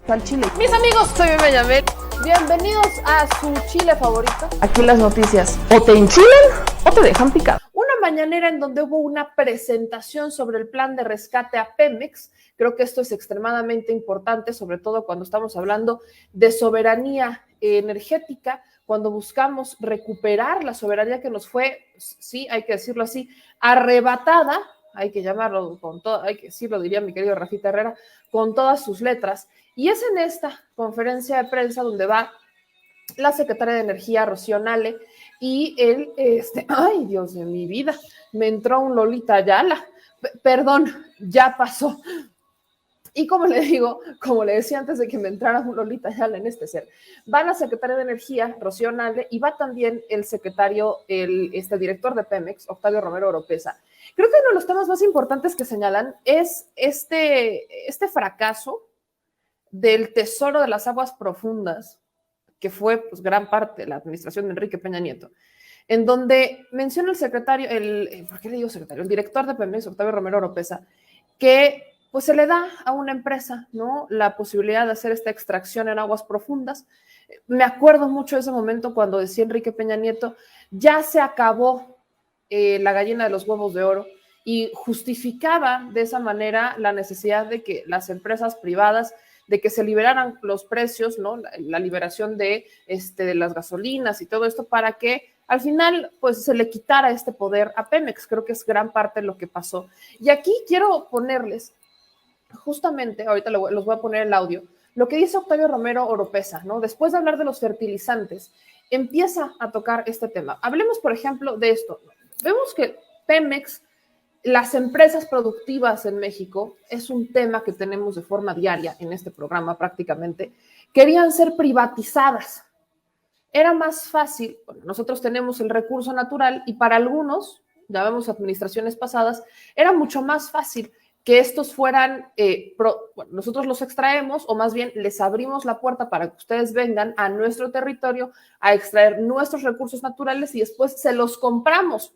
Al chile. Mis amigos, soy Bebe Yamel. Bienvenidos a su chile favorito. Aquí las noticias o te enchilan o te dejan picado. Una mañanera en donde hubo una presentación sobre el plan de rescate a Pemex. Creo que esto es extremadamente importante, sobre todo cuando estamos hablando de soberanía energética, cuando buscamos recuperar la soberanía que nos fue, sí, hay que decirlo así, arrebatada, hay que llamarlo con todo, hay que decirlo, diría mi querido Rafita Herrera, con todas sus letras. Y es en esta conferencia de prensa donde va la secretaria de Energía, Rocío Nale, y él, ay, Dios de mi vida, me entró un Lolita Ayala, perdón, ya pasó. Y como le digo, como le decía antes de que me entrara un Lolita Ayala en este ser, va la secretaria de Energía, Rocío Nale, y va también el secretario, el director de Pemex, Octavio Romero Oropesa. Creo que uno de los temas más importantes que señalan es este fracaso del tesoro de las aguas profundas, que fue pues, gran parte de la administración de Enrique Peña Nieto, en donde menciona el secretario, ¿por qué le digo secretario? El director de Pemex, Octavio Romero Oropesa, que pues se le da a una empresa, ¿no? La posibilidad de hacer esta extracción en aguas profundas. Me acuerdo mucho de ese momento cuando decía Enrique Peña Nieto, ya se acabó la gallina de los huevos de oro, y justificaba de esa manera la necesidad de que las empresas privadas, de que se liberaran los precios, ¿no? La liberación de las gasolinas y todo esto para que al final pues se le quitara este poder a Pemex. Creo que es gran parte de lo que pasó. Y aquí quiero ponerles justamente, ahorita los voy a poner el audio, lo que dice Octavio Romero Oropesa, ¿no? Después de hablar de los fertilizantes, empieza a tocar este tema. Hablemos, por ejemplo, de esto. Vemos que Pemex, las empresas productivas en México, es un tema que tenemos de forma diaria en este programa prácticamente, querían ser privatizadas. Era más fácil, bueno, nosotros tenemos el recurso natural y para algunos, ya vemos administraciones pasadas, era mucho más fácil que estos fueran, bueno, nosotros los extraemos o más bien les abrimos la puerta para que ustedes vengan a nuestro territorio a extraer nuestros recursos naturales y después se los compramos.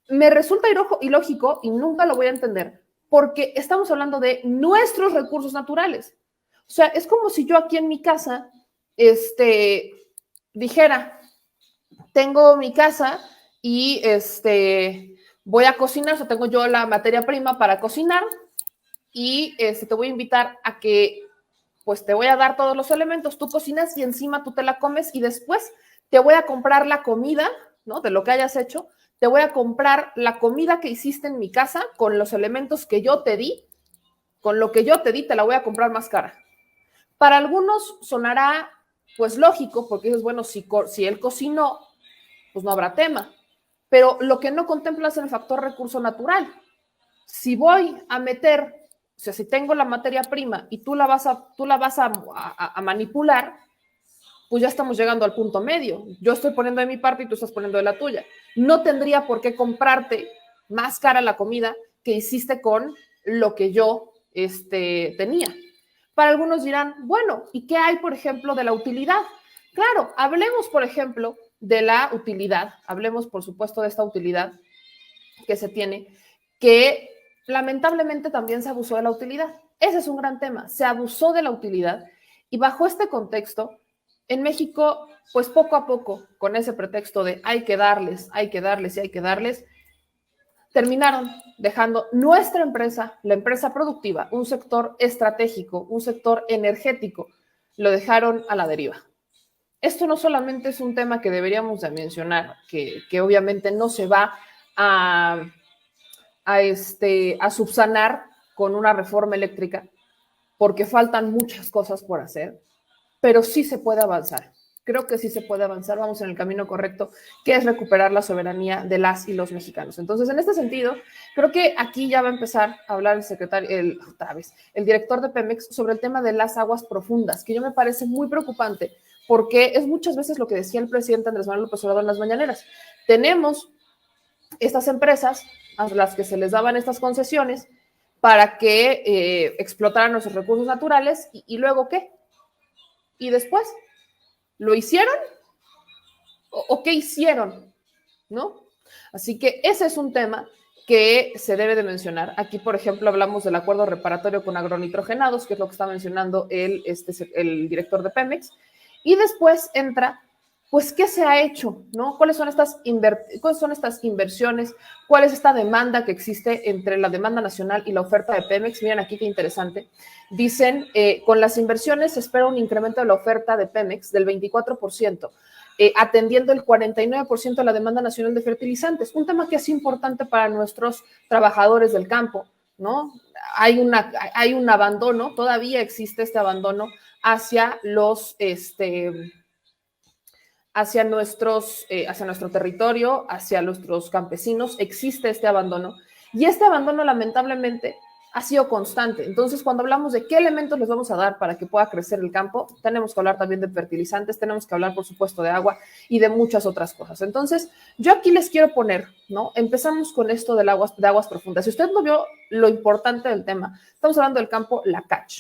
Me resulta ilógico y nunca lo voy a entender porque estamos hablando de nuestros recursos naturales. O sea, es como si yo aquí en mi casa dijera, tengo mi casa y voy a cocinar, o sea, tengo yo la materia prima para cocinar y te voy a invitar a que pues te voy a dar todos los elementos, tú cocinas y encima tú te la comes y después te voy a comprar la comida, ¿no? De lo que hayas hecho, te voy a comprar la comida que hiciste en mi casa con los elementos que yo te di, con lo que yo te di te la voy a comprar más cara. Para algunos sonará pues lógico, porque dices, bueno, si él cocinó, pues no habrá tema, pero lo que no contemplas es el factor recurso natural. Si voy a meter, o sea, si tengo la materia prima y tú la vas a manipular, pues ya estamos llegando al punto medio. Yo estoy poniendo de mi parte y tú estás poniendo de la tuya. No tendría por qué comprarte más cara la comida que hiciste con lo que yo tenía. Para algunos dirán, bueno, ¿y qué hay, por ejemplo, de la utilidad? Claro, hablemos, por ejemplo, de la utilidad. Hablemos, por supuesto, de esta utilidad que se tiene, que lamentablemente también se abusó de la utilidad. Ese es un gran tema. Se abusó de la utilidad y bajo este contexto, en México, pues poco a poco, con ese pretexto de hay que darles y hay que darles, terminaron dejando nuestra empresa, la empresa productiva, un sector estratégico, un sector energético, lo dejaron a la deriva. Esto no solamente es un tema que deberíamos de mencionar, que obviamente no se va a subsanar con una reforma eléctrica, porque faltan muchas cosas por hacer, pero sí se puede avanzar. Creo que sí se puede avanzar, vamos en el camino correcto, que es recuperar la soberanía de las y los mexicanos. Entonces, en este sentido, creo que aquí ya va a empezar a hablar el secretario, otra vez, el director de Pemex sobre el tema de las aguas profundas, que yo me parece muy preocupante, porque es muchas veces lo que decía el presidente Andrés Manuel López Obrador en las mañaneras. Tenemos estas empresas a las que se les daban estas concesiones para que explotaran nuestros recursos naturales y luego ¿qué? ¿Y después? ¿Lo hicieron? ¿O qué hicieron? ¿No? Así que ese es un tema que se debe de mencionar. Aquí, por ejemplo, hablamos del acuerdo reparatorio con agronitrogenados, que es lo que está mencionando el director de Pemex, y después entra, pues, ¿qué se ha hecho? ¿No? ¿Cuáles son estas inversiones? ¿Cuál es esta demanda que existe entre la demanda nacional y la oferta de Pemex? Miren aquí qué interesante. Dicen, con las inversiones se espera un incremento de la oferta de Pemex del 24%. Atendiendo el 49% de la demanda nacional de fertilizantes, un tema que es importante para nuestros trabajadores del campo, ¿no? Hay un abandono, todavía existe este abandono hacia hacia nuestro territorio, hacia nuestros campesinos, existe este abandono, y este abandono lamentablemente ha sido constante. Entonces, cuando hablamos de qué elementos les vamos a dar para que pueda crecer el campo, tenemos que hablar también de fertilizantes, tenemos que hablar, por supuesto, de agua y de muchas otras cosas. Entonces, yo aquí les quiero poner, ¿no? Empezamos con esto de aguas profundas. Si usted no vio lo importante del tema, estamos hablando del campo Lakach,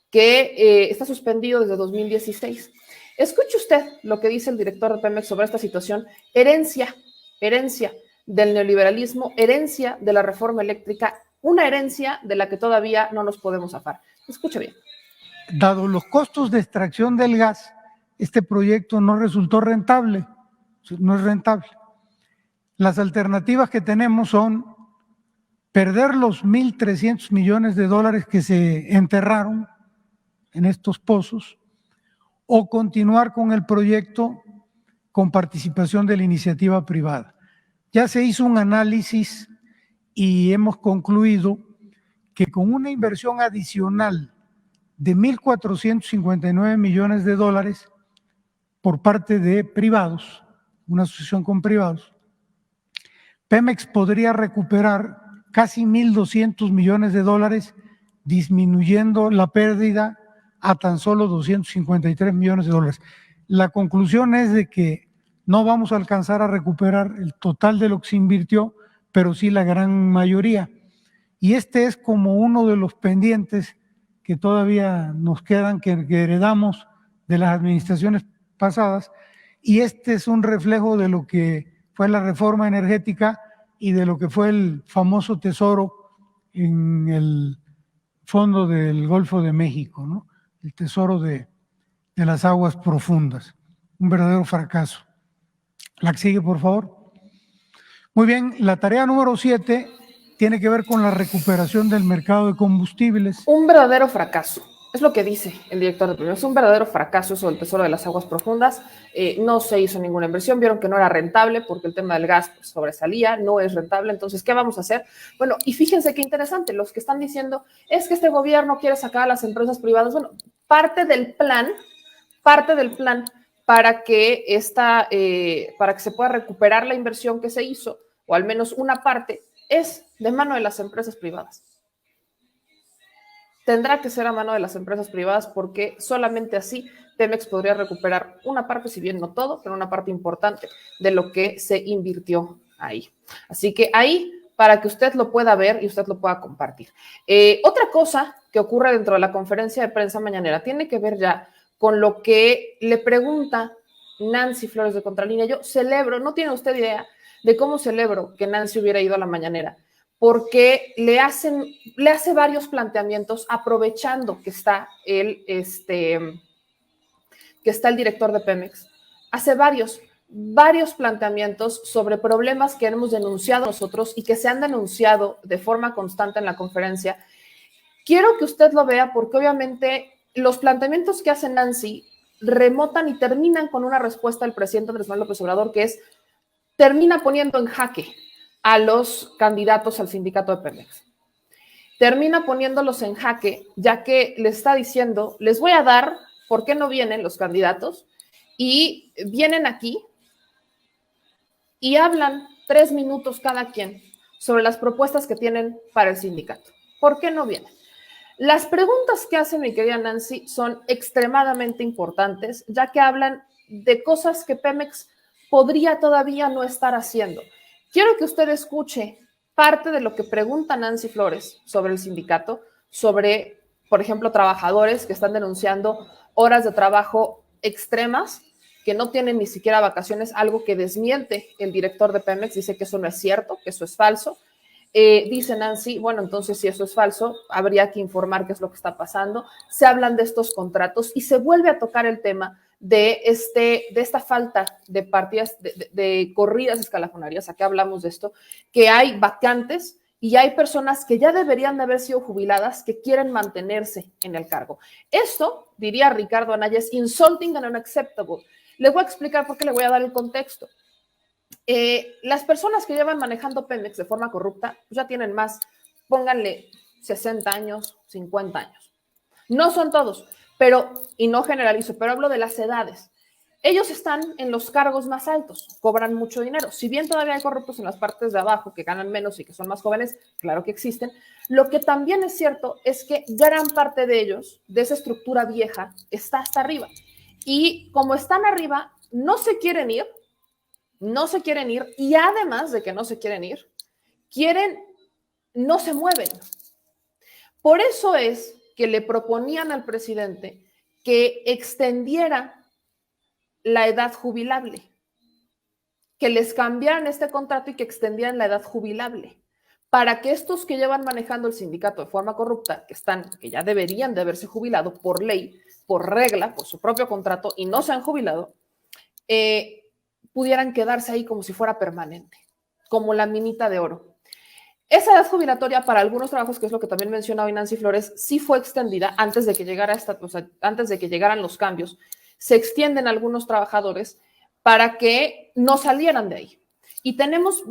que está suspendido desde 2016. Escuche usted lo que dice el director de Pemex sobre esta situación, herencia del neoliberalismo, herencia de la reforma eléctrica, una herencia de la que todavía no nos podemos zafar. Escuche bien. Dado los costos de extracción del gas, este proyecto no resultó rentable, no es rentable. Las alternativas que tenemos son perder los 1.300 millones de dólares que se enterraron en estos pozos o continuar con el proyecto con participación de la iniciativa privada. Ya se hizo un análisis y hemos concluido que con una inversión adicional de 1.459 millones de dólares por parte de privados, una asociación con privados, Pemex podría recuperar casi 1.200 millones de dólares, disminuyendo la pérdida a tan solo 253 millones de dólares. La conclusión es de que no vamos a alcanzar a recuperar el total de lo que se invirtió, pero sí la gran mayoría. Y este es como uno de los pendientes que todavía nos quedan, que heredamos de las administraciones pasadas, y este es un reflejo de lo que fue la reforma energética y de lo que fue el famoso tesoro en el fondo del Golfo de México, ¿no? El tesoro de las aguas profundas. Un verdadero fracaso. La que sigue, por favor. Muy bien, la tarea número 7 tiene que ver con la recuperación del mercado de combustibles. Un verdadero fracaso. Es lo que dice el director de Pemex. Es un verdadero fracaso eso del tesoro de las aguas profundas. No se hizo ninguna inversión. Vieron que no era rentable porque el tema del gas pues, sobresalía. No es rentable. Entonces, ¿qué vamos a hacer? Bueno, y fíjense qué interesante. Los que están diciendo es que este gobierno quiere sacar a las empresas privadas. Bueno, parte del plan para que se pueda recuperar la inversión que se hizo, o al menos una parte, es de mano de las empresas privadas. Tendrá que ser a mano de las empresas privadas porque solamente así Pemex podría recuperar una parte, si bien no todo, pero una parte importante de lo que se invirtió ahí. Así que ahí, para que usted lo pueda ver y usted lo pueda compartir. Otra cosa que ocurre dentro de la conferencia de prensa mañanera tiene que ver ya con lo que le pregunta Nancy Flores de Contralínea. Yo celebro, no tiene usted idea de cómo celebro que Nancy hubiera ido a la mañanera, porque le hace varios planteamientos aprovechando que está el director de Pemex. Hace varios planteamientos sobre problemas que hemos denunciado nosotros y que se han denunciado de forma constante en la conferencia. Quiero que usted lo vea porque obviamente los planteamientos que hace Nancy remotan y terminan con una respuesta del presidente Andrés Manuel López Obrador que termina poniendo en jaque a los candidatos al sindicato de Pemex. Termina poniéndolos en jaque, ya que les está diciendo, les voy a dar, ¿por qué no vienen los candidatos? Y vienen aquí y hablan 3 minutos cada quien sobre las propuestas que tienen para el sindicato. ¿Por qué no vienen? Las preguntas que hace mi querida Nancy son extremadamente importantes, ya que hablan de cosas que Pemex podría todavía no estar haciendo. Quiero que usted escuche parte de lo que pregunta Nancy Flores sobre el sindicato, sobre, por ejemplo, trabajadores que están denunciando horas de trabajo extremas, que no tienen ni siquiera vacaciones, algo que desmiente el director de Pemex, dice que eso no es cierto, que eso es falso. Dice Nancy, bueno, entonces si eso es falso, habría que informar qué es lo que está pasando. Se hablan de estos contratos y se vuelve a tocar el tema de esta falta de partidas, de corridas escalafonarias. Acá hablamos de esto, que hay vacantes y hay personas que ya deberían de haber sido jubiladas que quieren mantenerse en el cargo. Esto, diría Ricardo Anaya, es insulting and unacceptable. Le voy a explicar por qué, le voy a dar el contexto. Las personas que llevan manejando Pemex de forma corrupta ya tienen más, pónganle 60 años, 50 años. No son todos, pero, y no generalizo, pero hablo de las edades. Ellos están en los cargos más altos, cobran mucho dinero. Si bien todavía hay corruptos en las partes de abajo que ganan menos y que son más jóvenes, claro que existen. Lo que también es cierto es que gran parte de ellos, de esa estructura vieja, está hasta arriba. Y como están arriba, no se quieren ir y además de que no se quieren ir, no se mueven. Por eso es que le proponían al presidente que extendiera la edad jubilable, que les cambiaran este contrato y que extendieran la edad jubilable, para que estos que llevan manejando el sindicato de forma corrupta, que ya deberían de haberse jubilado por ley, por regla, por su propio contrato y no se han jubilado, pudieran quedarse ahí como si fuera permanente, como la minita de oro. Esa edad jubilatoria para algunos trabajos, que es lo que también mencionaba hoy Nancy Flores, sí fue extendida antes de que antes de que llegaran los cambios. Se extienden algunos trabajadores para que no salieran de ahí. Y tenemos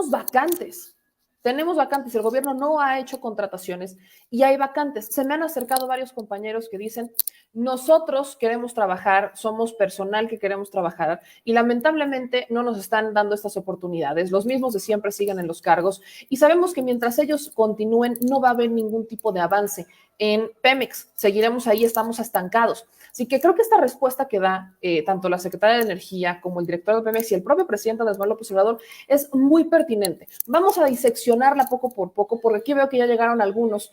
vacantes. El gobierno no ha hecho contrataciones y hay vacantes. Se me han acercado varios compañeros que dicen, nosotros queremos trabajar, somos personal que queremos trabajar y lamentablemente no nos están dando estas oportunidades. Los mismos de siempre siguen en los cargos y sabemos que mientras ellos continúen no va a haber ningún tipo de avance en Pemex. Seguiremos ahí, estamos estancados. Así que creo que esta respuesta que da tanto la secretaria de Energía como el director de Pemex y el propio presidente Andrés Manuel López Obrador es muy pertinente. Vamos a diseccionarla poco por poco, porque aquí veo que ya llegaron algunos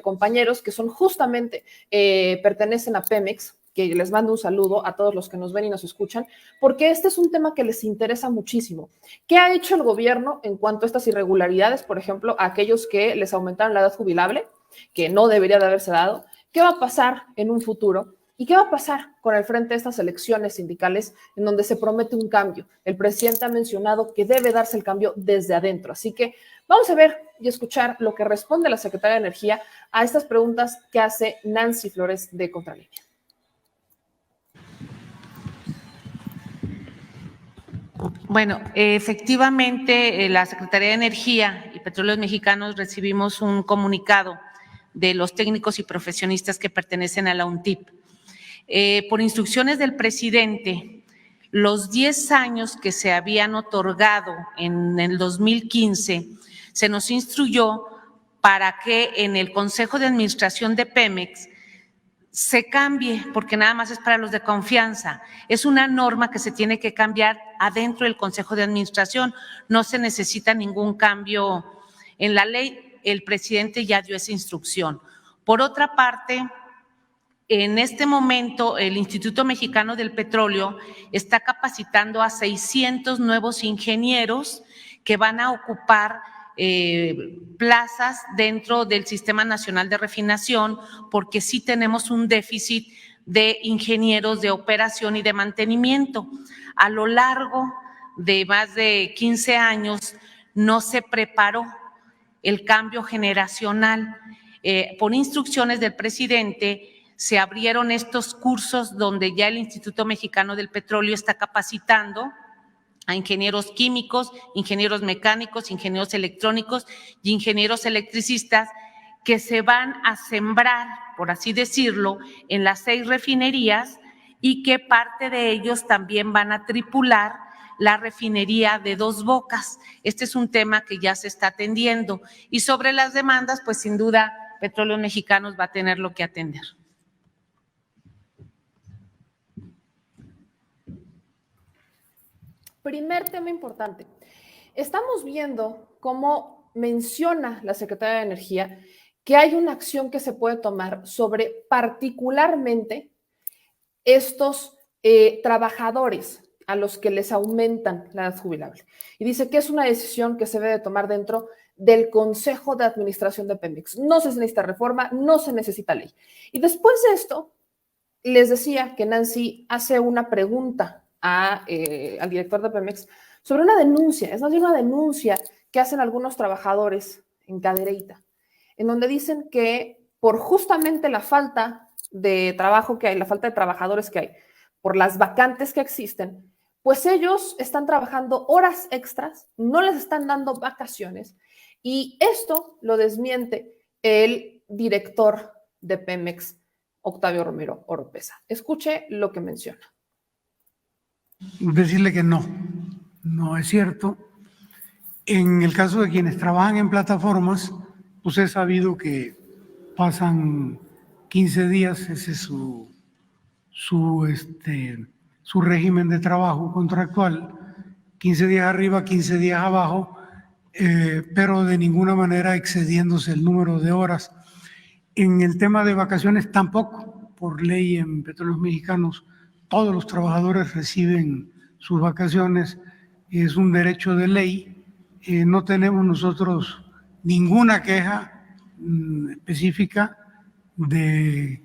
compañeros que son justamente, pertenecen a Pemex, que les mando un saludo a todos los que nos ven y nos escuchan, porque este es un tema que les interesa muchísimo. ¿Qué ha hecho el gobierno en cuanto a estas irregularidades? Por ejemplo, a aquellos que les aumentaron la edad jubilable, que no debería de haberse dado. ¿Qué va a pasar en un futuro? ¿Y qué va a pasar con el frente de estas elecciones sindicales en donde se promete un cambio? El presidente ha mencionado que debe darse el cambio desde adentro. Así que vamos a ver y escuchar lo que responde la secretaria de Energía a estas preguntas que hace Nancy Flores de Contralínea. Bueno, efectivamente, la Secretaría de Energía y Petróleos Mexicanos recibimos un comunicado de los técnicos y profesionistas que pertenecen a la UNTIP. Por instrucciones del presidente, los 10 años que se habían otorgado en el 2015, se nos instruyó para que en el Consejo de Administración de Pemex se cambie, porque nada más es para los de confianza. Es una norma que se tiene que cambiar adentro del Consejo de Administración. No se necesita ningún cambio en la ley. El presidente ya dio esa instrucción. Por otra parte, en este momento, el Instituto Mexicano del Petróleo está capacitando a 600 nuevos ingenieros que van a ocupar plazas dentro del Sistema Nacional de Refinación, porque sí tenemos un déficit de ingenieros de operación y de mantenimiento. A lo largo de más de 15 años no se preparó el cambio generacional. Por instrucciones del presidente, se abrieron estos cursos donde ya el Instituto Mexicano del Petróleo está capacitando a ingenieros químicos, ingenieros mecánicos, ingenieros electrónicos y ingenieros electricistas que se van a sembrar, por así decirlo, en las 6 refinerías y que parte de ellos también van a tripular la refinería de Dos Bocas. Este es un tema que ya se está atendiendo y sobre las demandas, pues sin duda Petróleos Mexicanos va a tener lo que atender. Primer tema importante. Estamos viendo cómo menciona la Secretaría de Energía que hay una acción que se puede tomar sobre particularmente estos trabajadores a los que les aumentan la edad jubilable. Y dice que es una decisión que se debe tomar dentro del Consejo de Administración de Pemex. No se necesita reforma, no se necesita ley. Y después de esto, les decía que Nancy hace una pregunta al director de Pemex sobre una denuncia, es más bien una denuncia que hacen algunos trabajadores en Cadereyta, en donde dicen que por justamente la falta de trabajo que hay, la falta de trabajadores que hay, por las vacantes que existen, pues ellos están trabajando horas extras, no les están dando vacaciones, y esto lo desmiente el director de Pemex, Octavio Romero Oropesa. Escuche lo que menciona. Decirle que no es cierto. En el caso de quienes trabajan en plataformas, pues es sabido que pasan 15 días, ese es su régimen de trabajo contractual, 15 días arriba, 15 días abajo, pero de ninguna manera excediéndose el número de horas. En el tema de vacaciones tampoco, por ley en Petróleos Mexicanos, todos los trabajadores reciben sus vacaciones, es un derecho de ley. No tenemos nosotros ninguna queja específica de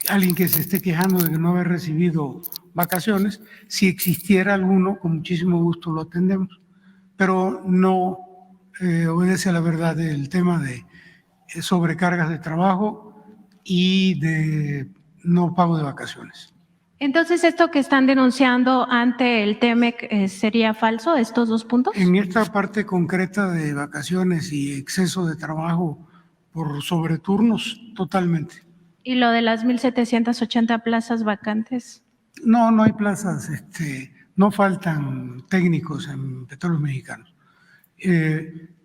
alguien que se esté quejando de que no haber recibido vacaciones. Si existiera alguno, con muchísimo gusto lo atendemos, pero no obedece a la verdad el tema de sobrecargas de trabajo y de no pago de vacaciones. Entonces, ¿esto que están denunciando ante el TEMEC sería falso, estos dos puntos? En esta parte concreta de vacaciones y exceso de trabajo por sobreturnos, totalmente. ¿Y lo de las 1,780 plazas vacantes? No hay plazas, no faltan técnicos en Petróleos Mexicanos.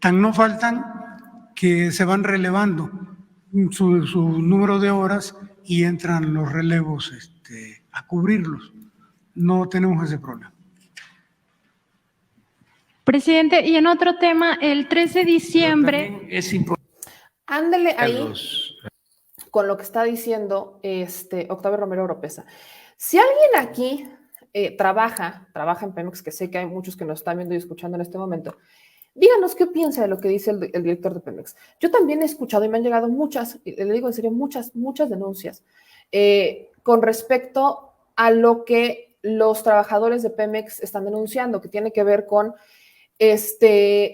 Tan no faltan que se van relevando su número de horas y entran los relevos a cubrirlos. No tenemos ese problema. Presidente, y en otro tema, el 3 de diciembre… Es importante. Ándele ahí con lo que está diciendo Octavio Romero Oropesa. Si alguien aquí trabaja en Pemex, que sé que hay muchos que nos están viendo y escuchando en este momento, díganos qué piensa de lo que dice el director de Pemex. Yo también he escuchado y me han llegado muchas, le digo en serio, muchas denuncias con respecto a lo que los trabajadores de Pemex están denunciando, que tiene que ver con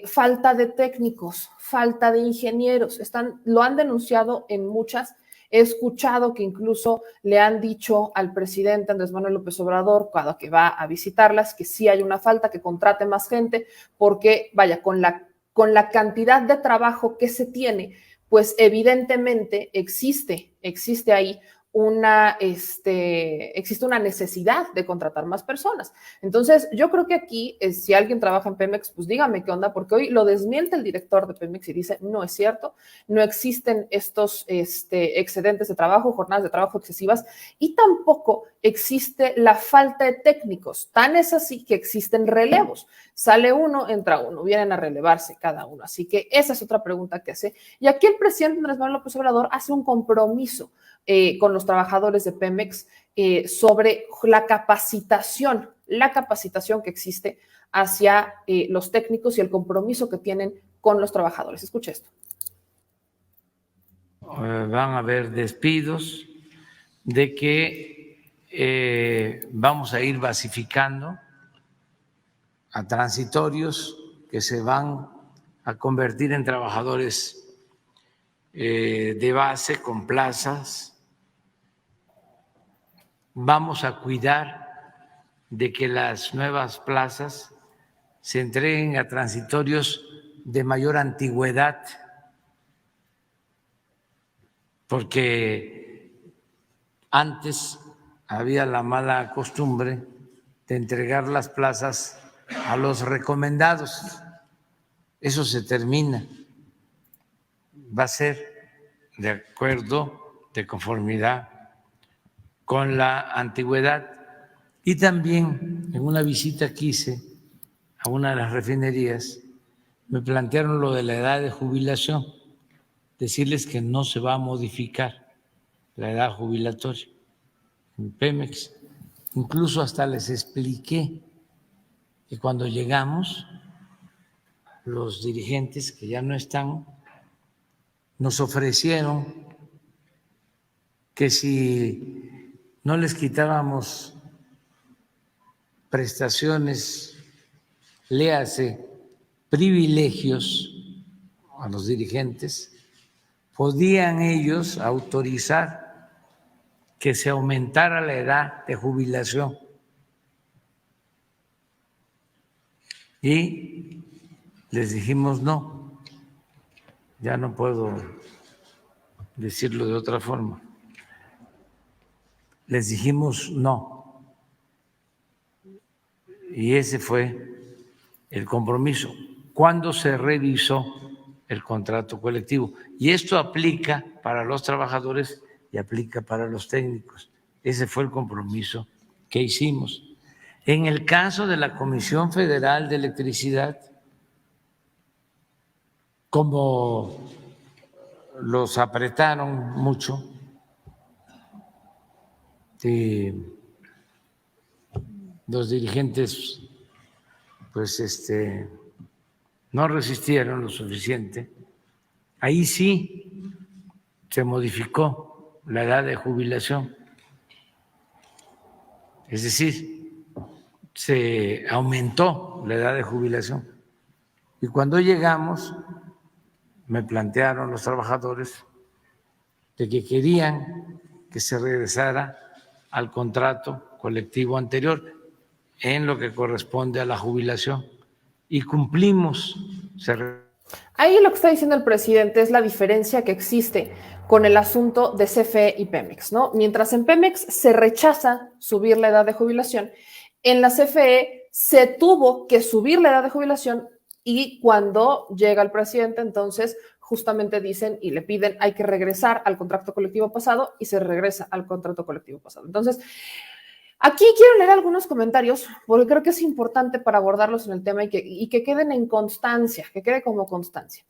falta de técnicos, falta de ingenieros. Lo han denunciado en muchas. He escuchado que incluso le han dicho al presidente Andrés Manuel López Obrador, cada que va a visitarlas, que sí hay una falta, que contrate más gente, porque vaya, con la cantidad de trabajo que se tiene, pues evidentemente existe ahí existe una necesidad de contratar más personas. Entonces, yo creo que aquí, si alguien trabaja en Pemex, pues dígame qué onda, porque hoy lo desmiente el director de Pemex y dice, no es cierto, no existen estos excedentes de trabajo, jornadas de trabajo excesivas, y tampoco existe la falta de técnicos. Tan es así que existen relevos. Sale uno, entra uno, vienen a relevarse cada uno. Así que esa es otra pregunta que hace. Y aquí el presidente Andrés Manuel López Obrador hace un compromiso con los trabajadores de Pemex sobre la capacitación que existe hacia los técnicos y el compromiso que tienen con los trabajadores. Escuche esto. Van a haber despidos, de que vamos a ir basificando a transitorios que se van a convertir en trabajadores de base con plazas. Vamos a cuidar de que las nuevas plazas se entreguen a transitorios de mayor antigüedad, porque antes había la mala costumbre de entregar las plazas a los recomendados. Eso se termina. Va a ser de acuerdo, de conformidad con la antigüedad. Y también en una visita que hice a una de las refinerías, me plantearon lo de la edad de jubilación, decirles que no se va a modificar la edad jubilatoria en Pemex. Incluso hasta les expliqué que cuando llegamos los dirigentes que ya no están nos ofrecieron que si no les quitábamos prestaciones, léase privilegios a los dirigentes, podían ellos autorizar que se aumentara la edad de jubilación. Y les dijimos no, ya no puedo decirlo de otra forma. Les dijimos no. Y ese fue el compromiso cuando se revisó el contrato colectivo. Y esto aplica para los trabajadores y aplica para los técnicos. Ese fue el compromiso que hicimos. En el caso de la Comisión Federal de Electricidad, como los apretaron mucho, los dirigentes pues no resistieron lo suficiente, ahí sí se modificó la edad de jubilación, es decir, se aumentó la edad de jubilación. Y cuando llegamos, me plantearon los trabajadores de que querían que se regresara al contrato colectivo anterior en lo que corresponde a la jubilación. Y cumplimos. Ahí lo que está diciendo el presidente es la diferencia que existe con el asunto de CFE y Pemex, ¿no? Mientras en Pemex se rechaza subir la edad de jubilación, en la CFE se tuvo que subir la edad de jubilación y cuando llega el presidente, entonces justamente dicen y le piden hay que regresar al contrato colectivo pasado y se regresa al contrato colectivo pasado. Entonces, aquí quiero leer algunos comentarios porque creo que es importante para abordarlos en el tema y que queden en constancia, que quede como constancia.